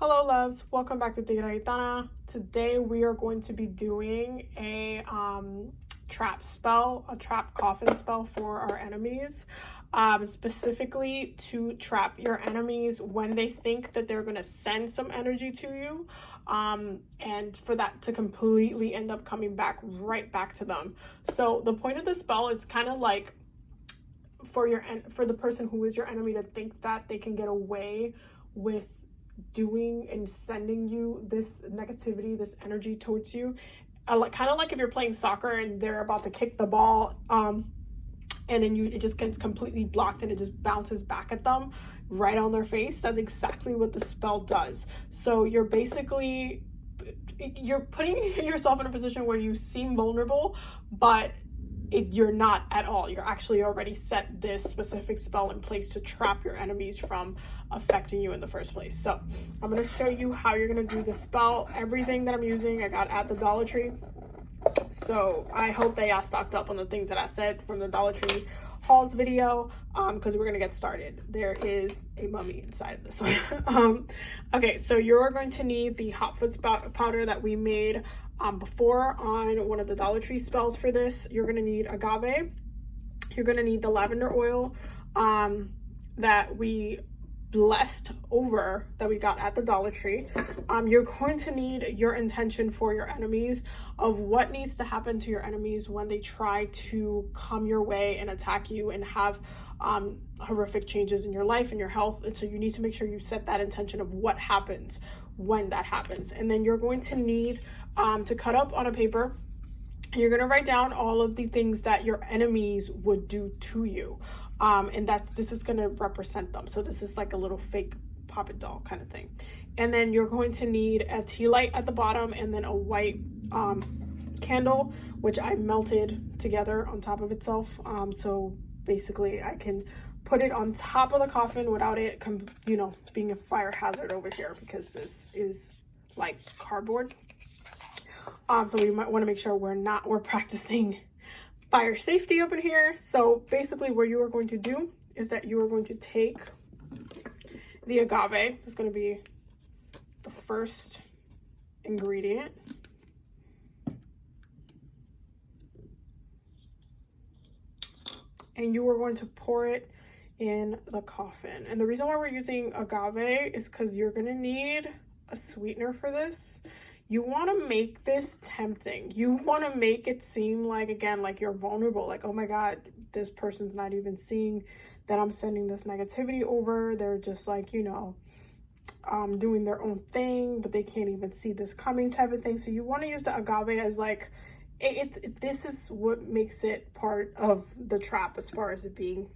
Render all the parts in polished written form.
Hello loves, welcome back to TigeraGitana. Today we are going to be doing a trap spell, a trap coffin spell for our enemies, specifically to trap your enemies when they think that they're going to send some energy to you, and for that to completely end up coming back right back to them. So the point of the spell, it's kind of like for the person who is your enemy to think that they can get away with doing and sending you this negativity, this energy towards you, kind of like if you're playing soccer and they're about to kick the ball, and then it just gets completely blocked and it just bounces back at them right on their face. That's exactly what the spell does. So you're putting yourself in a position where you seem vulnerable, but you're not at all. You're actually already set this specific spell in place to trap your enemies from affecting you in the first place. So I'm going to show you how you're going to do the spell. Everything that I'm using I got at the Dollar Tree, so I hope that y'all stocked up on the things that I said from the Dollar Tree hauls video, because we're going to get started. There is a mummy inside of this one. Okay, so you're going to need the hot foot powder that we made before on one of the Dollar Tree spells for this. You're going to need agave. You're going to need the lavender oil that we blessed over, that we got at the Dollar Tree. You're going to need your intention for your enemies of what needs to happen to your enemies when they try to come your way and attack you and have horrific changes in your life and your health. And so you need to make sure you set that intention of what happens when that happens. And then you're going to need to cut up on a paper. You're going to write down all of the things that your enemies would do to you, and this is going to represent them. So this is like a little fake poppet doll kind of thing. And then you're going to need a tea light at the bottom, and then a white candle, which I melted together on top of itself, so basically I can put it on top of the coffin without it being a fire hazard over here, because this is like cardboard. So we might want to make sure we're practicing fire safety up in here. So basically what you are going to do is that you are going to take the agave. It's going to be the first ingredient. And you are going to pour it in the coffin. And the reason why we're using agave is because you're going to need a sweetener for this. You want to make this tempting. You want to make it seem like, again, like you're vulnerable. Like, oh my God, this person's not even seeing that I'm sending this negativity over. They're just like, doing their own thing, but they can't even see this coming type of thing. So you want to use the agave as like, this is what makes it part of the trap as far as it being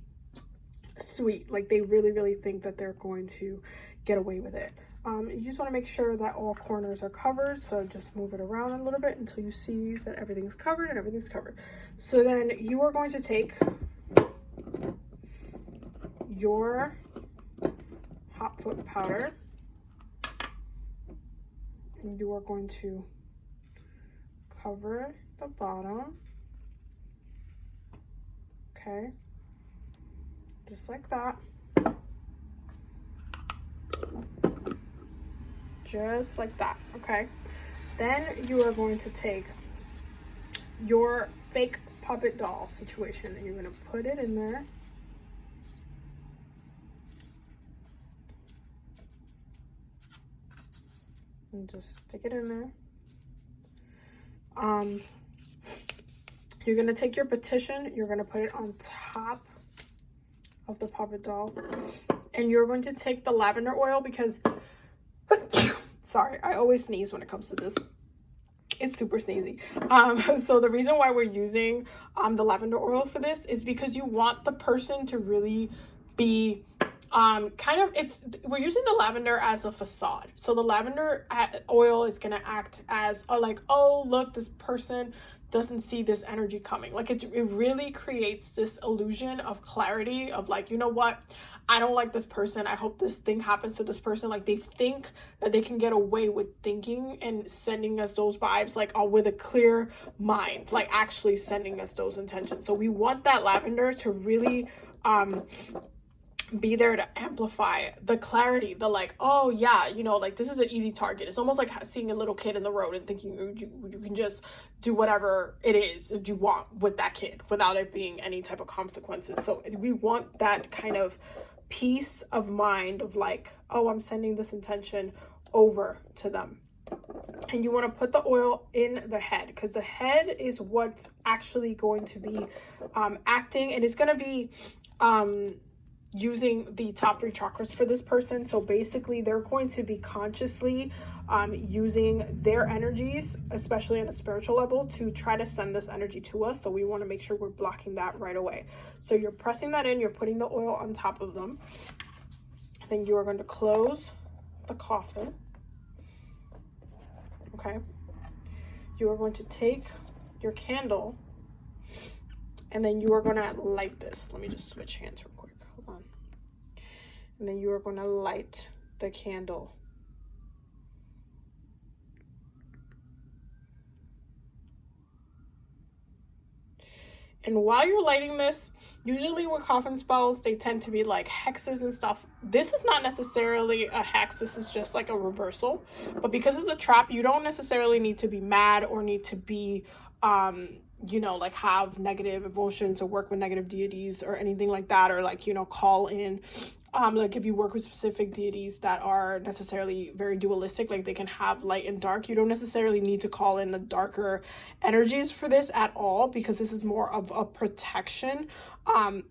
sweet. Like they really, really think that they're going to get away with it. You just want to make sure that all corners are covered, so just move it around a little bit until you see that everything's covered and everything's covered. So then you are going to take your hot foot powder and you are going to cover the bottom, okay, just like that. Just like that, okay? Then you are going to take your fake puppet doll situation and you're going to put it in there. And just stick it in there. You're going to take your petition, you're going to put it on top of the puppet doll. And you're going to take the lavender oil, because sorry, I always sneeze when it comes to this. It's super sneezy. So the reason why we're using the lavender oil for this is because you want the person to really be we're using the lavender as a facade. So the lavender oil is going to act as like, oh look, this person doesn't see this energy coming. Like it really creates this illusion of clarity of like, you know what, I don't like this person, I hope this thing happens to this person. Like they think that they can get away with thinking and sending us those vibes, like with a clear mind, like actually sending us those intentions. So we want that lavender to really be there to amplify the clarity, the like, oh yeah, you know, like this is an easy target. It's almost like seeing a little kid in the road and thinking you can just do whatever it is that you want with that kid without it being any type of consequences. So we want that kind of peace of mind of like, oh, I'm sending this intention over to them. And you want to put the oil in the head, because the head is what's actually going to be acting, and it's going to be using the top 3 chakras for this person. So basically they're going to be consciously using their energies, especially on a spiritual level, to try to send this energy to us. So we want to make sure we're blocking that right away. So you're pressing that in, you're putting the oil on top of them. Then you are going to close the coffin. Okay. You are going to take your candle, and then you are going to light this. Let me just switch hands real quick. Hold on. And then you are going to light the candle. And while you're lighting this, usually with coffin spells, they tend to be like hexes and stuff. This is not necessarily a hex. This is just like a reversal. But because it's a trap, you don't necessarily need to be mad or need to be, you know, like have negative emotions or work with negative deities or anything like that, or like, you know, call in. Like if you work with specific deities that are necessarily very dualistic, like they can have light and dark, you don't necessarily need to call in the darker energies for this at all, because this is more of a protection.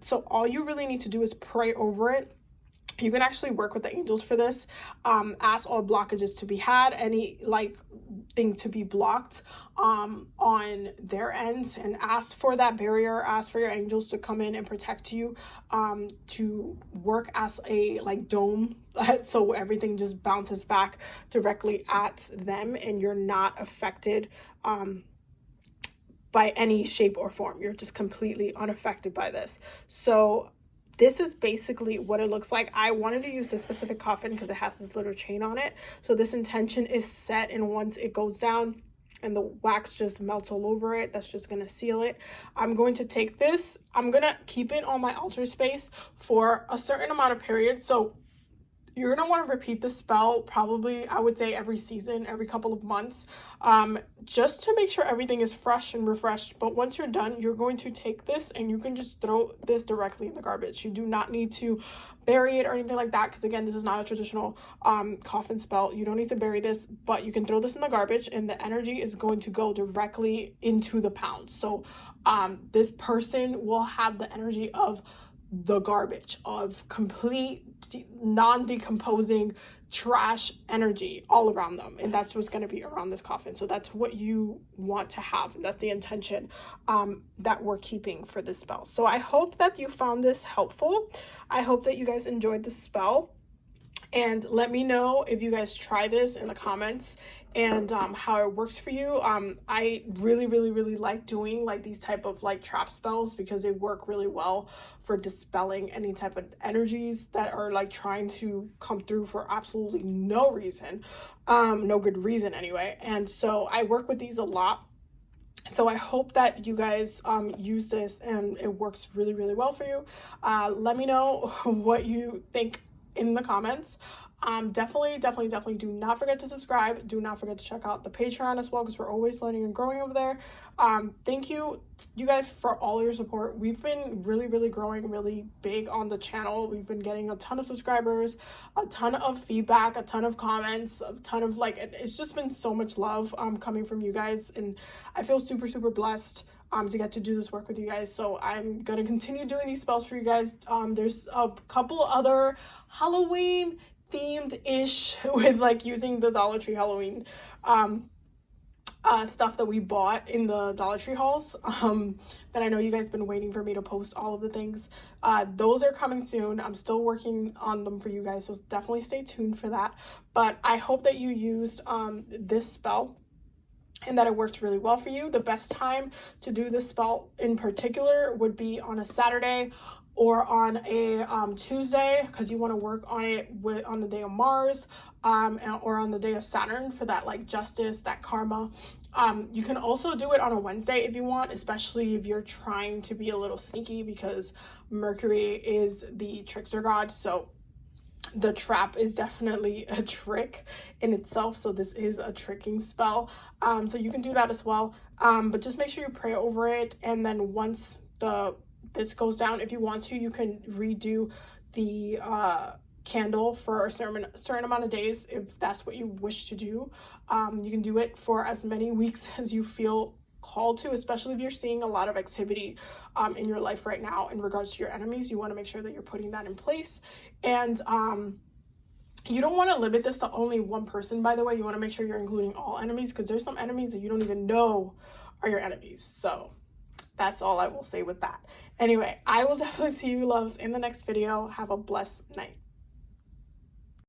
So all you really need to do is pray over it. You can actually work with the angels for this. Ask all blockages to be had, any like thing to be blocked on their ends, and ask for that barrier. Ask for your angels to come in and protect you, to work as a like dome, so everything just bounces back directly at them and you're not affected by any shape or form. You're just completely unaffected by this. So this is basically what it looks like. I wanted to use this specific coffin because it has this little chain on it. So this intention is set, and once it goes down and the wax just melts all over it, that's just going to seal it. I'm going to take this. I'm going to keep it on my altar space for a certain amount of period. So you're going to want to repeat the spell probably, I would say, every season, every couple of months, just to make sure everything is fresh and refreshed. But once you're done, you're going to take this and you can just throw this directly in the garbage. You do not need to bury it or anything like that, because again, this is not a traditional coffin spell. You don't need to bury this, but you can throw this in the garbage and the energy is going to go directly into the pound. So this person will have the energy of the garbage, of complete non-decomposing trash energy all around them, and that's what's going to be around this coffin. So that's what you want to have, and that's the intention that we're keeping for this spell. So I hope that you found this helpful. I hope that you guys enjoyed the spell, and let me know if you guys try this in the comments and how it works for you. I really like doing like these type of like trap spells, because they work really well for dispelling any type of energies that are like trying to come through for absolutely no reason, no good reason anyway. And so I work with these a lot. So I hope that you guys use this and it works really well for you. Let me know what you think in the comments. Definitely do not forget to subscribe. Do not forget to check out the Patreon as well, because we're always learning and growing over there. Thank you guys for all your support. We've been really growing really big on the channel. We've been getting a ton of subscribers, a ton of feedback, a ton of comments, a ton of like, it's just been so much love coming from you guys, and I feel super blessed to get to do this work with you guys. So I'm gonna continue doing these spells for you guys. There's a couple other Halloween themed ish with like using the Dollar Tree Halloween stuff that we bought in the Dollar Tree hauls, that I know you guys been waiting for me to post all of the things. Those are coming soon. I'm still working on them for you guys, so definitely stay tuned for that. But I hope that you used this spell and that it worked really well for you. The best time to do this spell in particular would be on a Saturday or on a Tuesday, because you want to work on it on the day of Mars, or on the day of Saturn for that like justice, that karma. You can also do it on a Wednesday if you want, especially if you're trying to be a little sneaky, because Mercury is the trickster god. So the trap is definitely a trick in itself, so this is a tricking spell. So you can do that as well, but just make sure you pray over it, and then once this goes down, if you want to, you can redo the candle for a certain amount of days if that's what you wish to do. You can do it for as many weeks as you feel called to, especially if you're seeing a lot of activity in your life right now in regards to your enemies. You want to make sure that you're putting that in place. And you don't want to limit this to only one person, by the way. You want to make sure you're including all enemies, because there's some enemies that you don't even know are your enemies. So that's all I will say with that. Anyway, I will definitely see you loves in the next video. Have a blessed night.